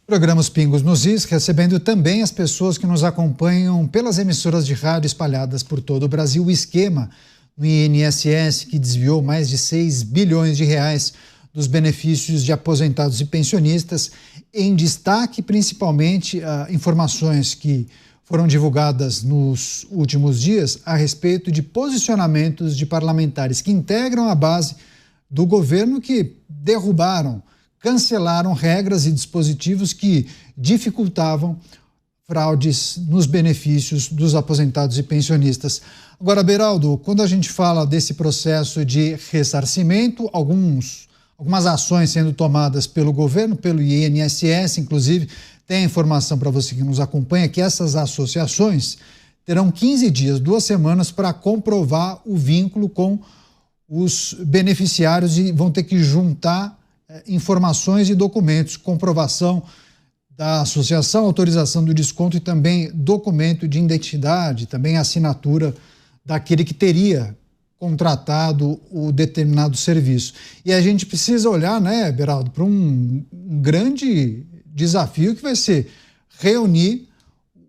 Programa Os Pingos nos Is, recebendo também as pessoas que nos acompanham pelas emissoras de rádio espalhadas por todo o Brasil. O esquema no INSS, que desviou mais de 6 bilhões de reais dos benefícios de aposentados e pensionistas. Em destaque, principalmente, informações que foram divulgadas nos últimos dias a respeito de posicionamentos de parlamentares que integram a base do governo, que derrubaram, cancelaram regras e dispositivos que dificultavam fraudes nos benefícios dos aposentados e pensionistas. Agora, Beraldo, quando a gente fala desse processo de ressarcimento, algumas ações sendo tomadas pelo governo, pelo INSS, inclusive, tem a informação para você que nos acompanha que essas associações terão 15 dias, 2 semanas, para comprovar o vínculo com os beneficiários e vão ter que juntar informações e documentos, comprovação da associação, autorização do desconto e também documento de identidade, também assinatura daquele que teria contratado o determinado serviço. E a gente precisa olhar, né, Beraldo, para um grande desafio que vai ser reunir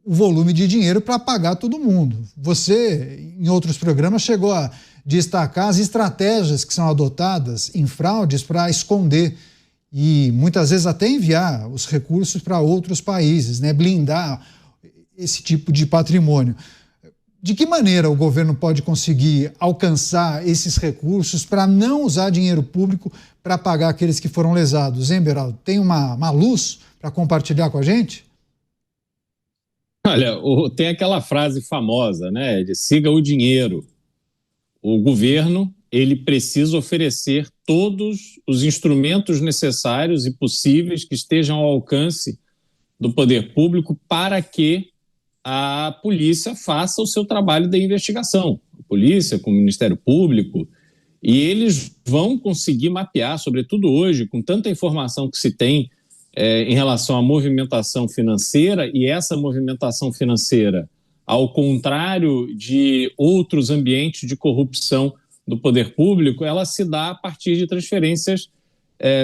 o volume de dinheiro para pagar todo mundo. Você, em outros programas, chegou a destacar as estratégias que são adotadas em fraudes para esconder e muitas vezes até enviar os recursos para outros países, né? Blindar esse tipo de patrimônio. De que maneira o governo pode conseguir alcançar esses recursos para não usar dinheiro público para pagar aqueles que foram lesados, hein, Beraldo? Tem uma luz para compartilhar com a gente? Olha, tem aquela frase famosa, né, de siga o dinheiro. O governo, ele precisa oferecer todos os instrumentos necessários e possíveis que estejam ao alcance do poder público para que a polícia faça o seu trabalho de investigação. A polícia, com o Ministério Público, e eles vão conseguir mapear, sobretudo hoje, com tanta informação que se tem em relação à movimentação financeira, e essa movimentação financeira, ao contrário de outros ambientes de corrupção do poder público, ela se dá a partir de transferências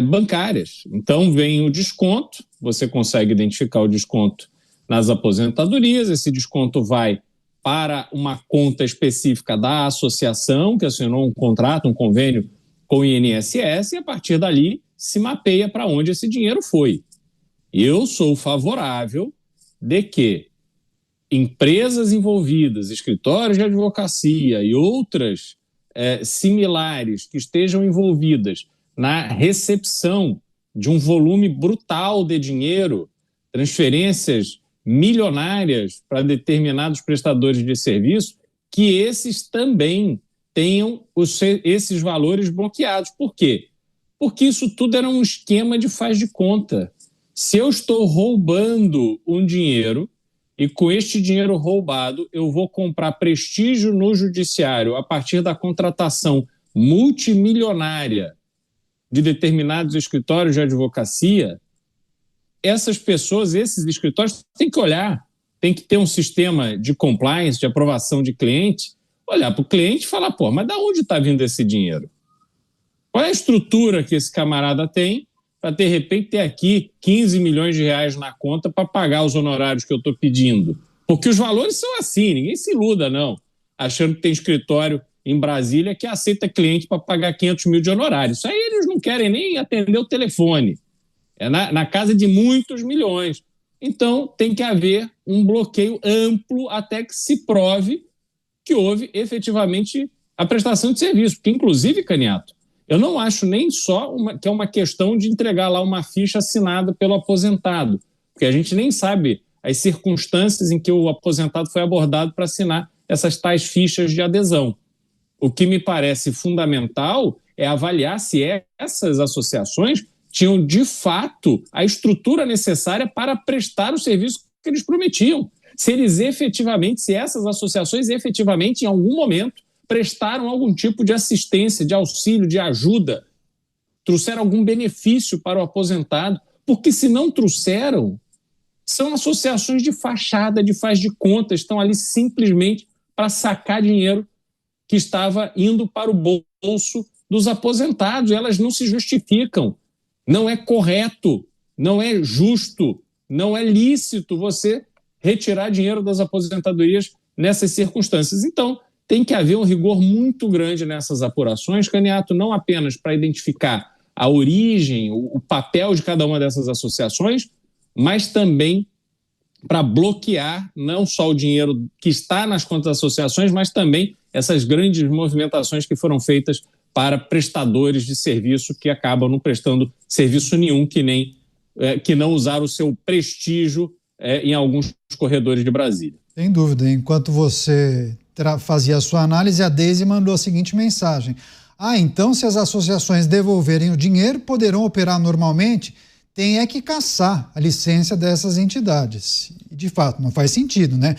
bancárias. Então vem o desconto, você consegue identificar o desconto nas aposentadorias, esse desconto vai para uma conta específica da associação, que assinou um contrato, um convênio com o INSS, e a partir dali se mapeia para onde esse dinheiro foi. Eu sou favorável de que empresas envolvidas, escritórios de advocacia e outras similares que estejam envolvidas na recepção de um volume brutal de dinheiro, transferências milionárias para determinados prestadores de serviço, que esses também tenham esses valores bloqueados. Por quê? Porque isso tudo era um esquema de faz de conta. Se eu estou roubando um dinheiro e com este dinheiro roubado eu vou comprar prestígio no judiciário a partir da contratação multimilionária de determinados escritórios de advocacia, essas pessoas, esses escritórios, têm que olhar, tem que ter um sistema de compliance, de aprovação de cliente, olhar para o cliente e falar, pô, mas da onde está vindo esse dinheiro? Qual é a estrutura que esse camarada tem para, de repente, ter aqui 15 milhões de reais na conta para pagar os honorários que eu estou pedindo? Porque os valores são assim, ninguém se iluda, não, achando que tem escritório em Brasília que aceita cliente para pagar 500 mil de honorário. Isso aí eles não querem nem atender o telefone. É na casa de muitos milhões. Então, tem que haver um bloqueio amplo até que se prove que houve efetivamente a prestação de serviço. Porque, inclusive, Caniato, eu não acho nem só que é uma questão de entregar lá uma ficha assinada pelo aposentado, porque a gente nem sabe as circunstâncias em que o aposentado foi abordado para assinar essas tais fichas de adesão. O que me parece fundamental é avaliar se essas associações tinham, de fato, a estrutura necessária para prestar o serviço que eles prometiam. Se essas associações efetivamente, em algum momento, prestaram algum tipo de assistência, de auxílio, de ajuda, trouxeram algum benefício para o aposentado, porque se não trouxeram, são associações de fachada, de faz de conta, estão ali simplesmente para sacar dinheiro que estava indo para o bolso dos aposentados. Elas não se justificam. Não é correto Não é justo, não é lícito você retirar dinheiro das aposentadorias nessas circunstâncias. Então, tem que haver um rigor muito grande nessas apurações, Caniato, não apenas para identificar a origem, o papel de cada uma dessas associações, mas também para bloquear não só o dinheiro que está nas contas das associações, mas também essas grandes movimentações que foram feitas para prestadores de serviço que acabam não prestando serviço nenhum, que não usaram o seu prestígio em alguns corredores de Brasília. Sem dúvida. Enquanto você fazia a sua análise, a Deise mandou a seguinte mensagem: então se as associações devolverem o dinheiro, poderão operar normalmente? Tem que caçar a licença dessas entidades. E, de fato, não faz sentido, né?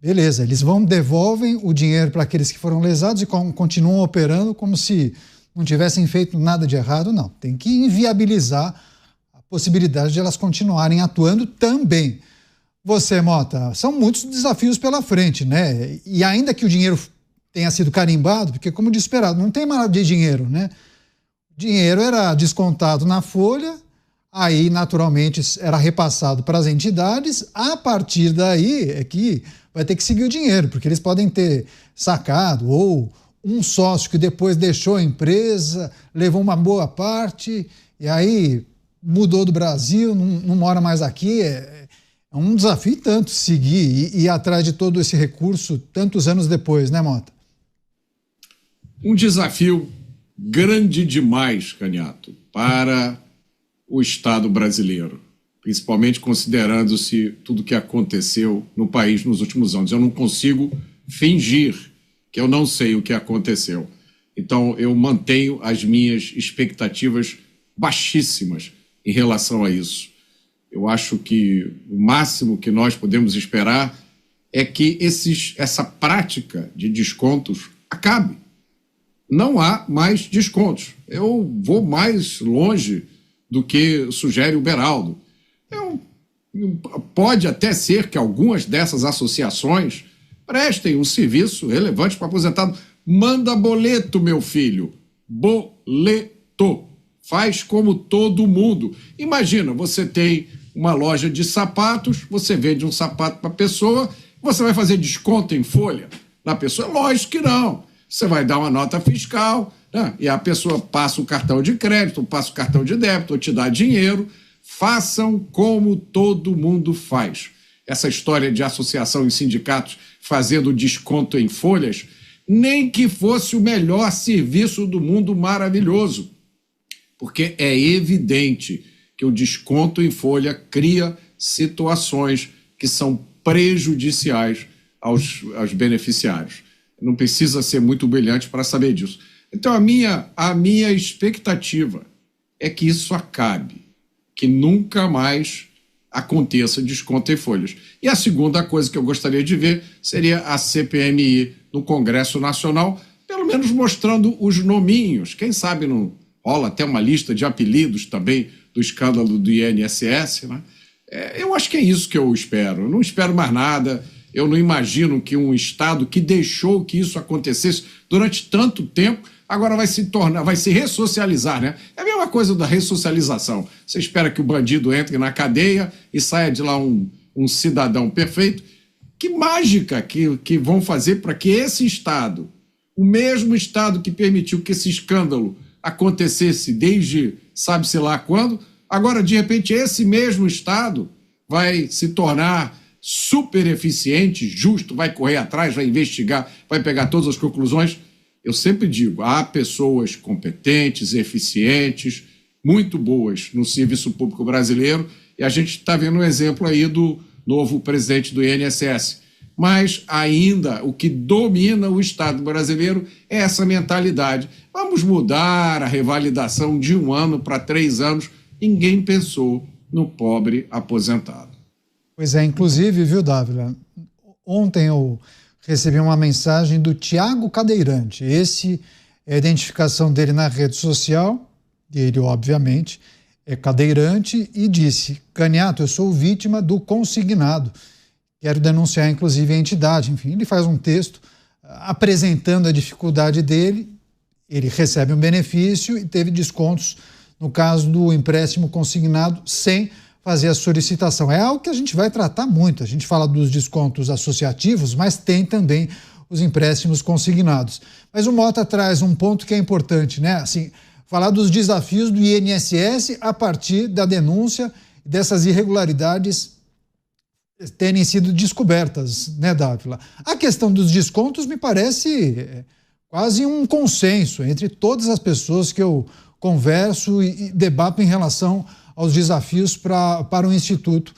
Beleza, eles devolvem o dinheiro para aqueles que foram lesados e continuam operando como se não tivessem feito nada de errado, não. Tem que inviabilizar a possibilidade de elas continuarem atuando também. Você, Mota, são muitos desafios pela frente, né? E ainda que o dinheiro tenha sido carimbado, porque, como de esperado, não tem mais de dinheiro, né? O dinheiro era descontado na folha, aí, naturalmente, era repassado para as entidades. A partir daí é que vai ter que seguir o dinheiro, porque eles podem ter sacado, ou um sócio que depois deixou a empresa, levou uma boa parte, e aí mudou do Brasil, não mora mais aqui. É um desafio tanto seguir e ir atrás de todo esse recurso tantos anos depois, né, Mota? Um desafio grande demais, Caniato, para o Estado brasileiro, principalmente considerando-se tudo que aconteceu no país nos últimos anos. Eu não consigo fingir que eu não sei o que aconteceu. Então, eu mantenho as minhas expectativas baixíssimas em relação a isso. Eu acho que o máximo que nós podemos esperar é que essa prática de descontos acabe. Não há mais descontos. Eu vou mais longe do que sugere o Beraldo. Pode até ser que algumas dessas associações prestem um serviço relevante para aposentado. Manda boleto, meu filho. Boleto. Faz como todo mundo. Imagina, você tem uma loja de sapatos, você vende um sapato para a pessoa, você vai fazer desconto em folha na pessoa? Lógico que não. Você vai dar uma nota fiscal, né? E a pessoa passa o cartão de crédito, passa o cartão de débito, ou te dá dinheiro. Façam como todo mundo faz. Essa história de associação e sindicatos fazendo desconto em folhas, nem que fosse o melhor serviço do mundo maravilhoso. Porque é evidente que o desconto em folha cria situações que são prejudiciais aos beneficiários. Não precisa ser muito brilhante para saber disso. Então, a minha expectativa é que isso acabe, que nunca mais aconteça desconto em folhas. E a segunda coisa que eu gostaria de ver seria a CPMI no Congresso Nacional, pelo menos mostrando os nominhos. Quem sabe não rola até uma lista de apelidos também do escândalo do INSS, né? Eu acho que é isso que eu espero. Eu não espero mais nada. Eu não imagino que um Estado que deixou que isso acontecesse durante tanto tempo agora vai se ressocializar, né? É a mesma coisa da ressocialização. Você espera que o bandido entre na cadeia e saia de lá um cidadão perfeito. Que mágica que vão fazer para que esse Estado, o mesmo Estado que permitiu que esse escândalo acontecesse desde sabe-se lá quando, agora, de repente, esse mesmo Estado vai se tornar super eficiente, justo, vai correr atrás, vai investigar, vai pegar todas as conclusões. Eu sempre digo, há pessoas competentes, eficientes, muito boas no serviço público brasileiro, e a gente está vendo um exemplo aí do novo presidente do INSS. Mas ainda o que domina o Estado brasileiro é essa mentalidade. Vamos mudar a revalidação de 1 ano para 3 anos. Ninguém pensou no pobre aposentado. Pois é, inclusive, viu, Dávila? Ontem eu recebi uma mensagem do Tiago Cadeirante. Esse é a identificação dele na rede social. Ele, obviamente, é cadeirante e disse: Caniato, eu sou vítima do consignado. Quero denunciar, inclusive, a entidade. Enfim, ele faz um texto apresentando a dificuldade dele. Ele recebe um benefício e teve descontos no caso do empréstimo consignado sem fazer a solicitação. É algo que a gente vai tratar muito. A gente fala dos descontos associativos, mas tem também os empréstimos consignados. Mas o Mota traz um ponto que é importante, né? Assim, falar dos desafios do INSS a partir da denúncia dessas irregularidades terem sido descobertas, né, Dávila? A questão dos descontos me parece quase um consenso entre todas as pessoas que eu converso e debato em relação aos desafios para o Instituto,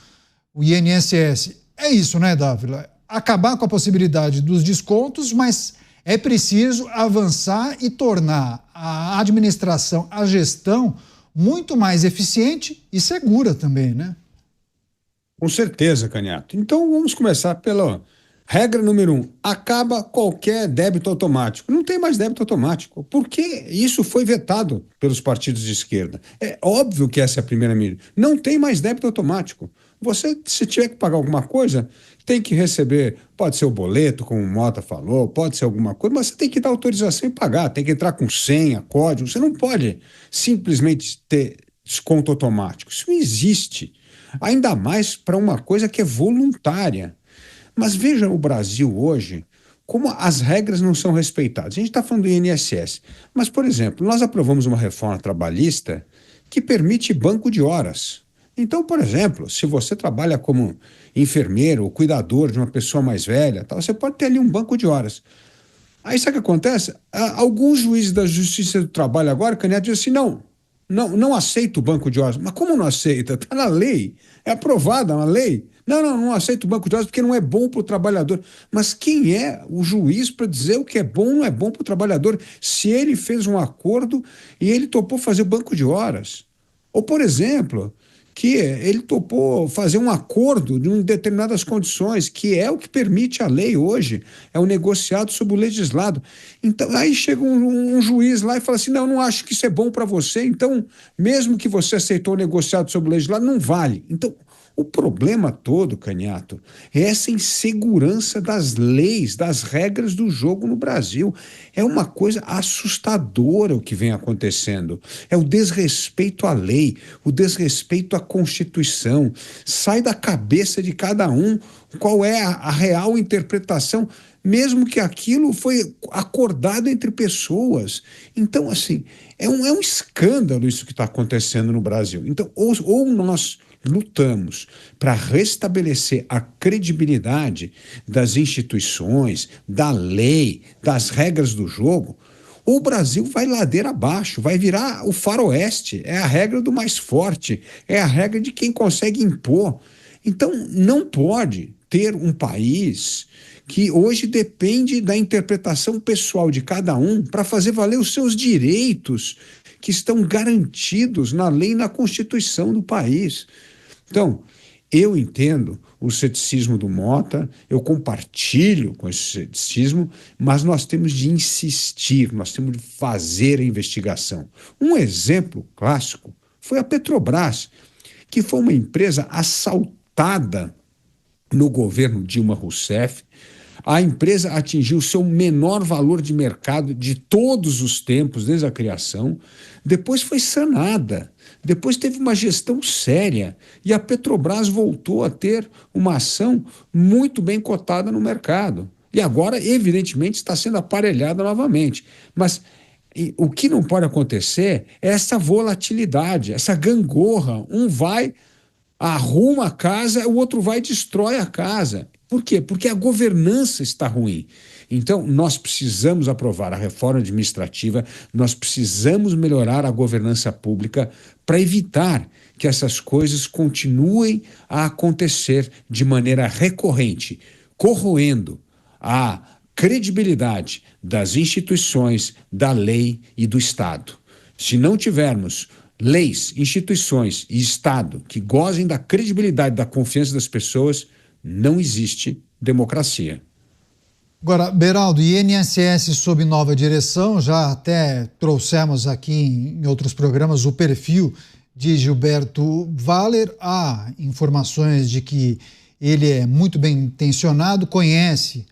o INSS. É isso, né, Dávila? Acabar com a possibilidade dos descontos, mas é preciso avançar e tornar a administração, a gestão, muito mais eficiente e segura também, né? Com certeza, Canhato. Então vamos começar pela regra número 1. Acaba qualquer débito automático. Não tem mais débito automático, porque isso foi vetado pelos partidos de esquerda. É óbvio que essa é a primeira medida. Não tem mais débito automático. Você, se tiver que pagar alguma coisa, tem que receber, pode ser o boleto, como o Mota falou, pode ser alguma coisa, mas você tem que dar autorização e pagar, tem que entrar com senha, código. Você não pode simplesmente ter desconto automático. Isso não existe. Ainda mais para uma coisa que é voluntária. Mas veja o Brasil hoje, como as regras não são respeitadas. A gente está falando do INSS, mas, por exemplo, nós aprovamos uma reforma trabalhista que permite banco de horas. Então, por exemplo, se você trabalha como enfermeiro ou cuidador de uma pessoa mais velha, tal, você pode ter ali um banco de horas. Aí sabe o que acontece? Alguns juízes da Justiça do Trabalho agora, Caneta, dizem assim, não aceito o banco de horas. Mas como não aceita? Está na lei, é aprovada na lei. Não aceito o banco de horas porque não é bom para o trabalhador. Mas quem é o juiz para dizer o que é bom ou não é bom para o trabalhador? Se ele fez um acordo e ele topou fazer banco de horas. Ou, por exemplo, que ele topou fazer um acordo em determinadas condições, que é o que permite a lei hoje, é o negociado sobre o legislado. Então, aí chega um juiz lá e fala assim, não acho que isso é bom para você, então, mesmo que você aceitou o negociado sobre o legislado, não vale. Então, o problema todo, Canhato, é essa insegurança das leis, das regras do jogo no Brasil. É uma coisa assustadora o que vem acontecendo. É o desrespeito à lei, o desrespeito à Constituição. Sai da cabeça de cada um qual é a real interpretação, mesmo que aquilo foi acordado entre pessoas. Então, assim, é um escândalo isso que está acontecendo no Brasil. Então, ou nós lutamos para restabelecer a credibilidade das instituições, da lei, das regras do jogo, o Brasil vai ladeira abaixo, vai virar o faroeste, é a regra do mais forte, é a regra de quem consegue impor. Então, não pode ter um país que hoje depende da interpretação pessoal de cada um para fazer valer os seus direitos que estão garantidos na lei e na Constituição do país. Então, eu entendo o ceticismo do Mota, eu compartilho com esse ceticismo, mas nós temos de insistir, nós temos de fazer a investigação. Um exemplo clássico foi a Petrobras, que foi uma empresa assaltada no governo Dilma Rousseff. A empresa atingiu o seu menor valor de mercado de todos os tempos, desde a criação. Depois foi sanada. Depois teve uma gestão séria e a Petrobras voltou a ter uma ação muito bem cotada no mercado. E agora, evidentemente, está sendo aparelhada novamente. Mas o que não pode acontecer é essa volatilidade, essa gangorra. Um vai, arruma a casa, o outro vai e destrói a casa. Por quê? Porque a governança está ruim. Então, nós precisamos aprovar a reforma administrativa, nós precisamos melhorar a governança pública para evitar que essas coisas continuem a acontecer de maneira recorrente, corroendo a credibilidade das instituições, da lei e do Estado. Se não tivermos leis, instituições e Estado que gozem da credibilidade, da confiança das pessoas, não existe democracia. Agora, Beraldo, INSS sob nova direção, já até trouxemos aqui em outros programas o perfil de Gilberto Valler. Há informações de que ele é muito bem intencionado, conhece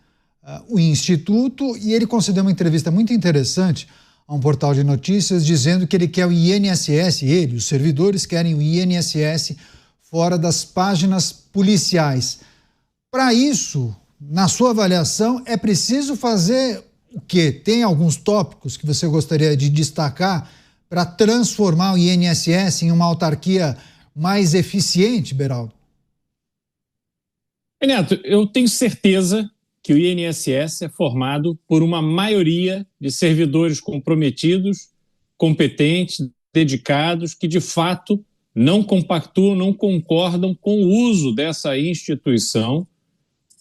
o Instituto, e ele concedeu uma entrevista muito interessante a um portal de notícias dizendo que ele quer o INSS, os servidores querem o INSS fora das páginas policiais. Para isso, na sua avaliação, é preciso fazer o quê? Tem alguns tópicos que você gostaria de destacar para transformar o INSS em uma autarquia mais eficiente, Beraldo? Neto, eu tenho certeza que o INSS é formado por uma maioria de servidores comprometidos, competentes, dedicados, que de fato não compactuam, não concordam com o uso dessa instituição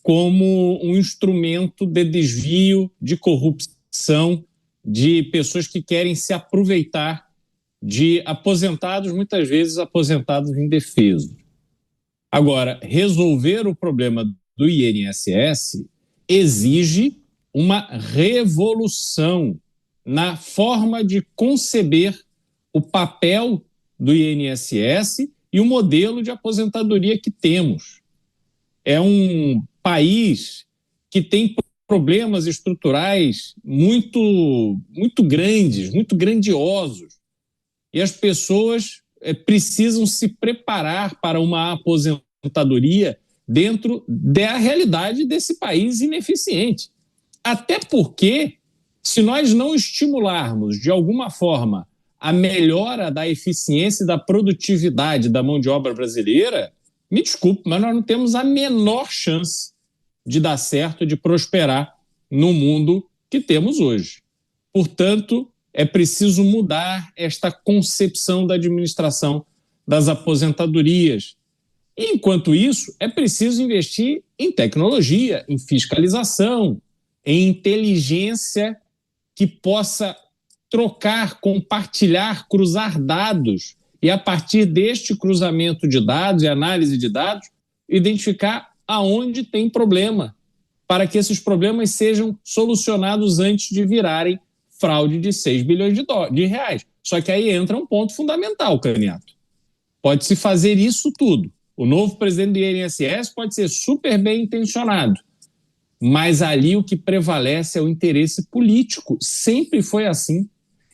como um instrumento de desvio, de corrupção, de pessoas que querem se aproveitar de aposentados, muitas vezes aposentados indefesos. Agora, resolver o problema do INSS exige uma revolução na forma de conceber o papel do INSS e o modelo de aposentadoria que temos. É um país que tem problemas estruturais muito grandes, muito grandiosos, e as pessoas precisam se preparar para uma aposentadoria dentro da realidade desse país ineficiente. Até porque, se nós não estimularmos, de alguma forma, a melhora da eficiência e da produtividade da mão de obra brasileira, me desculpe, mas nós não temos a menor chance de dar certo, de prosperar no mundo que temos hoje. Portanto, é preciso mudar esta concepção da administração das aposentadorias. E, enquanto isso, é preciso investir em tecnologia, em fiscalização, em inteligência que possa trocar, compartilhar, cruzar dados e, a partir deste cruzamento de dados e análise de dados, identificar aonde tem problema, para que esses problemas sejam solucionados antes de virarem fraude de 6 bilhões de reais. Só que aí entra um ponto fundamental, Caniato. Pode-se fazer isso tudo. O novo presidente do INSS pode ser super bem intencionado, mas ali o que prevalece é o interesse político. Sempre foi assim.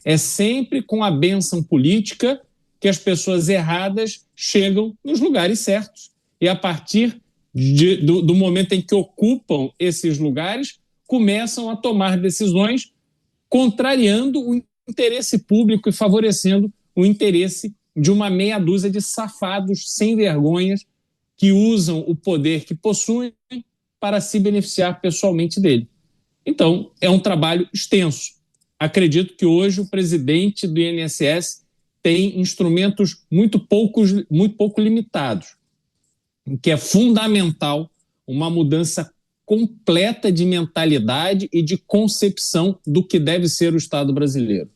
É sempre com a bênção política que as pessoas erradas chegam nos lugares certos. E a partir do momento em que ocupam esses lugares, começam a tomar decisões contrariando o interesse público e favorecendo o interesse de uma meia dúzia de safados sem vergonhas que usam o poder que possuem para se beneficiar pessoalmente dele. Então, é um trabalho extenso. Acredito que hoje o presidente do INSS tem instrumentos muito pouco limitados, que é fundamental uma mudança completa de mentalidade e de concepção do que deve ser o Estado brasileiro.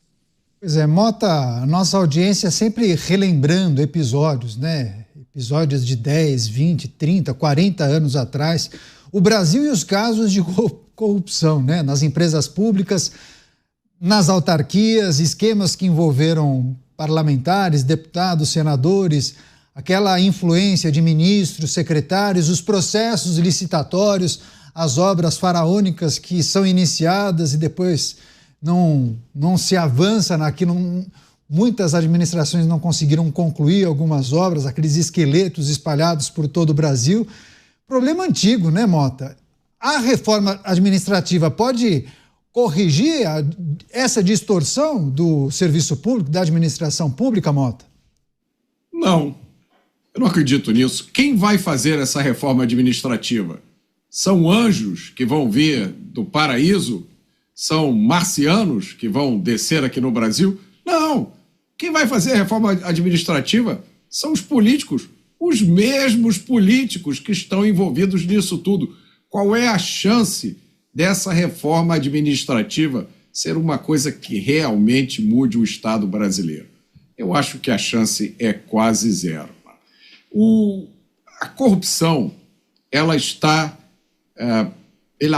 Pois é, Mota, a nossa audiência sempre relembrando episódios, né? Episódios de 10, 20, 30, 40 anos atrás. O Brasil e os casos de corrupção, né? Nas empresas públicas, nas autarquias, esquemas que envolveram parlamentares, deputados, senadores, aquela influência de ministros, secretários, os processos licitatórios, as obras faraônicas que são iniciadas e depois não se avança naquilo. Muitas administrações não conseguiram concluir algumas obras, aqueles esqueletos espalhados por todo o Brasil. Problema antigo, né, Mota? A reforma administrativa pode corrigir essa distorção do serviço público, da administração pública, Mota? Não, eu não acredito nisso. Quem vai fazer essa reforma administrativa? São anjos que vão vir do paraíso? São marcianos que vão descer aqui no Brasil? Não! Quem vai fazer a reforma administrativa são os políticos, os mesmos políticos que estão envolvidos nisso tudo. Qual é a chance dessa reforma administrativa ser uma coisa que realmente mude o Estado brasileiro? Eu acho que a chance é quase zero. A corrupção, ela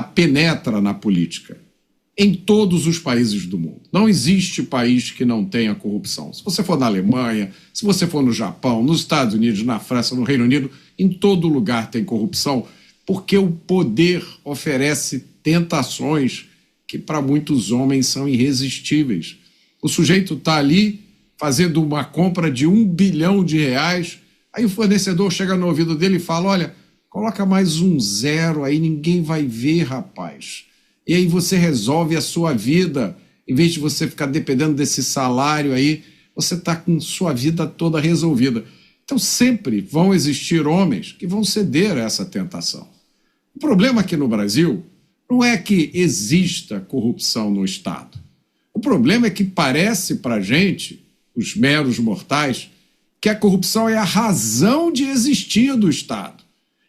penetra na política em todos os países do mundo. Não existe país que não tenha corrupção. Se você for na Alemanha, se você for no Japão, nos Estados Unidos, na França, no Reino Unido, em todo lugar tem corrupção, porque o poder oferece tentações que para muitos homens são irresistíveis. O sujeito está ali fazendo uma compra de R$1 bilhão, aí o fornecedor chega no ouvido dele e fala, olha, coloca mais um zero aí, ninguém vai ver, rapaz. E aí você resolve a sua vida, em vez de você ficar dependendo desse salário aí, você está com sua vida toda resolvida. Então sempre vão existir homens que vão ceder a essa tentação. O problema aqui no Brasil não é que exista corrupção no Estado. O problema é que parece para a gente, os meros mortais, que a corrupção é a razão de existir do Estado.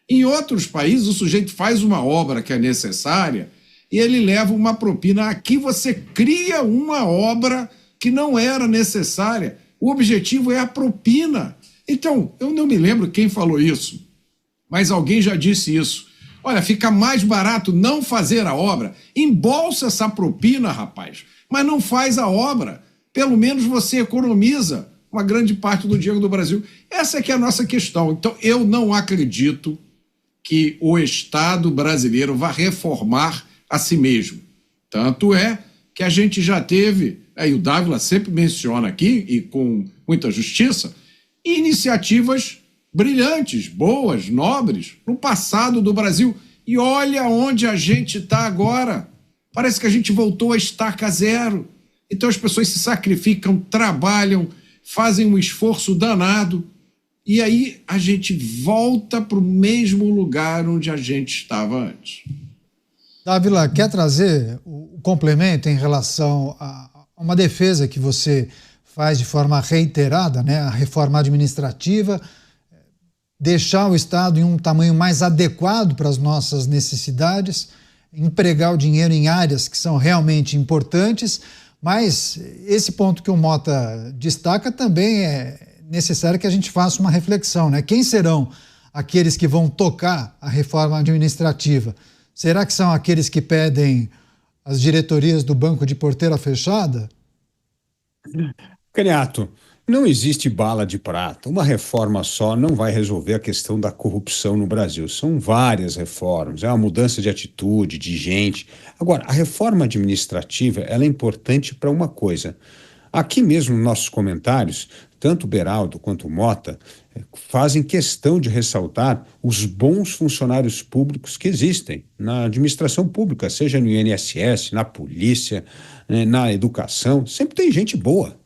Em outros países, o sujeito faz uma obra que é necessária e ele leva uma propina. Aqui você cria uma obra que não era necessária. O objetivo é a propina. Então, eu não me lembro quem falou isso, mas alguém já disse isso. Olha, fica mais barato não fazer a obra. Embolsa essa propina, rapaz, mas não faz a obra. Pelo menos você economiza uma grande parte do dinheiro do Brasil. Essa é que é a nossa questão. Então, eu não acredito que o Estado brasileiro vá reformar a si mesmo. Tanto é que a gente já teve, e o Dávila sempre menciona aqui, e com muita justiça, iniciativas brilhantes, boas, nobres, no passado do Brasil. E olha onde a gente está agora. Parece que a gente voltou a estaca zero. Então as pessoas se sacrificam, trabalham, fazem um esforço danado, e aí a gente volta para o mesmo lugar onde a gente estava antes. Dávila, quer trazer o complemento em relação a uma defesa que você faz de forma reiterada, né? A reforma administrativa, deixar o Estado em um tamanho mais adequado para as nossas necessidades, empregar o dinheiro em áreas que são realmente importantes, mas esse ponto que o Mota destaca também é necessário que a gente faça uma reflexão, né? Quem serão aqueles que vão tocar a reforma administrativa? Será que são aqueles que pedem as diretorias do banco de porteira fechada? Candidato, não existe bala de prata. Uma reforma só não vai resolver a questão da corrupção no Brasil. São várias reformas, é uma mudança de atitude, de gente. Agora, a reforma administrativa, ela é importante para uma coisa. Aqui mesmo nos nossos comentários, tanto o Beraldo quanto o Mota fazem questão de ressaltar os bons funcionários públicos que existem na administração pública, seja no INSS, na polícia, na educação, sempre tem gente boa.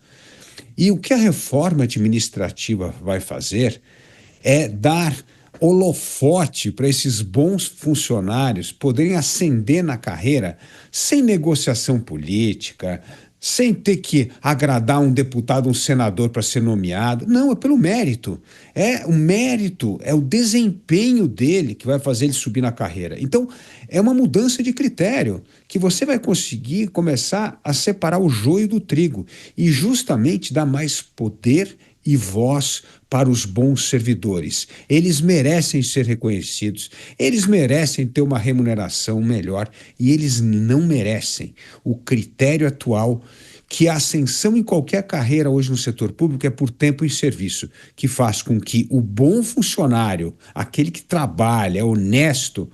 E o que a reforma administrativa vai fazer é dar holofote para esses bons funcionários poderem ascender na carreira sem negociação política, sem ter que agradar um deputado, um senador para ser nomeado. Não, é pelo mérito. O mérito, é o desempenho dele que vai fazer ele subir na carreira. Então, é uma mudança de critério que você vai conseguir começar a separar o joio do trigo e justamente dar mais poder e voz para os bons servidores. Eles merecem ser reconhecidos, eles merecem ter uma remuneração melhor e eles não merecem o critério atual que a ascensão em qualquer carreira hoje no setor público é por tempo em serviço, que faz com que o bom funcionário, aquele que trabalha, é honesto,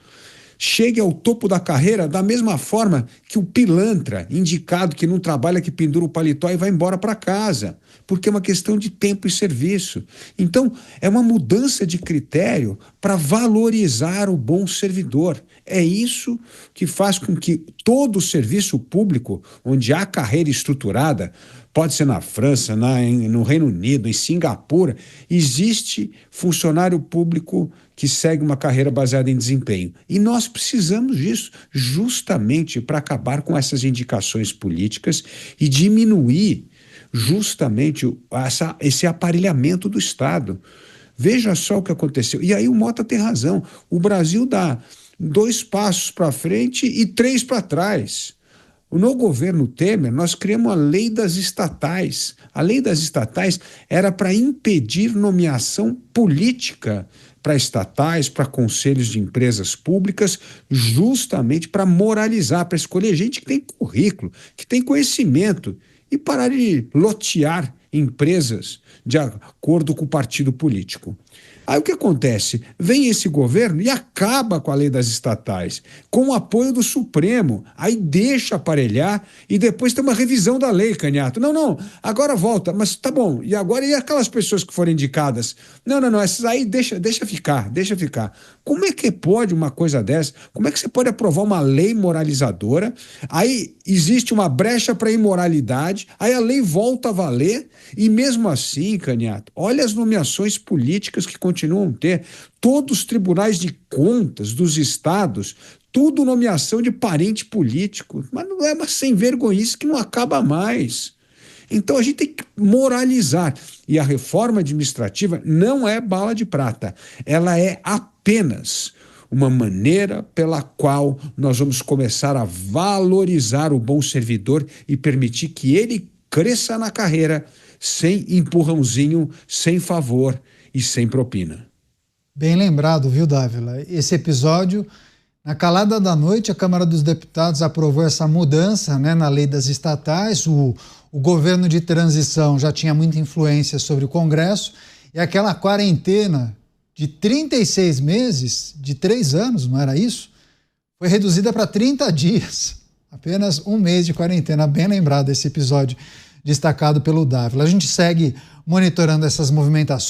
chegue ao topo da carreira da mesma forma que o pilantra, indicado que não trabalha, que pendura o paletó e vai embora para casa, porque é uma questão de tempo e serviço. Então, é uma mudança de critério para valorizar o bom servidor. É isso que faz com que todo o serviço público, onde há carreira estruturada, pode ser na França, no Reino Unido, em Singapura, existe funcionário público que segue uma carreira baseada em desempenho. E nós precisamos disso justamente para acabar com essas indicações políticas e diminuir justamente esse aparelhamento do Estado. Veja só o que aconteceu. E aí o Mota tem razão. O Brasil dá 2 passos para frente e 3 para trás. No governo Temer, nós criamos a lei das estatais. A lei das estatais era para impedir nomeação política para estatais, para conselhos de empresas públicas, justamente para moralizar, para escolher gente que tem currículo, que tem conhecimento e parar de lotear empresas de acordo com o partido político. Aí o que acontece? Vem esse governo e acaba com a lei das estatais, com o apoio do Supremo, aí deixa aparelhar e depois tem uma revisão da lei, Canhato. Não, agora volta, mas tá bom, e agora e aquelas pessoas que foram indicadas? Não, essas aí deixa ficar. Como é que pode uma coisa dessa? Como é que você pode aprovar uma lei moralizadora? Aí existe uma brecha para imoralidade, aí a lei volta a valer e mesmo assim, Canhato, olha as nomeações políticas que continuam a ter. Todos os tribunais de contas dos estados, tudo nomeação de parente político. Mas não é uma sem vergonhice que não acaba mais. Então a gente tem que moralizar. E a reforma administrativa não é bala de prata. Ela é apenas uma maneira pela qual nós vamos começar a valorizar o bom servidor e permitir que ele cresça na carreira sem empurrãozinho, sem favor e sem propina. Bem lembrado, viu, Dávila? Esse episódio, na calada da noite, a Câmara dos Deputados aprovou essa mudança, né, na lei das estatais. O governo de transição já tinha muita influência sobre o Congresso e aquela quarentena de 36 meses, de 3 anos, não era isso? Foi reduzida para 30 dias. Apenas um mês de quarentena. Bem lembrado esse episódio destacado pelo Dávila. A gente segue monitorando essas movimentações.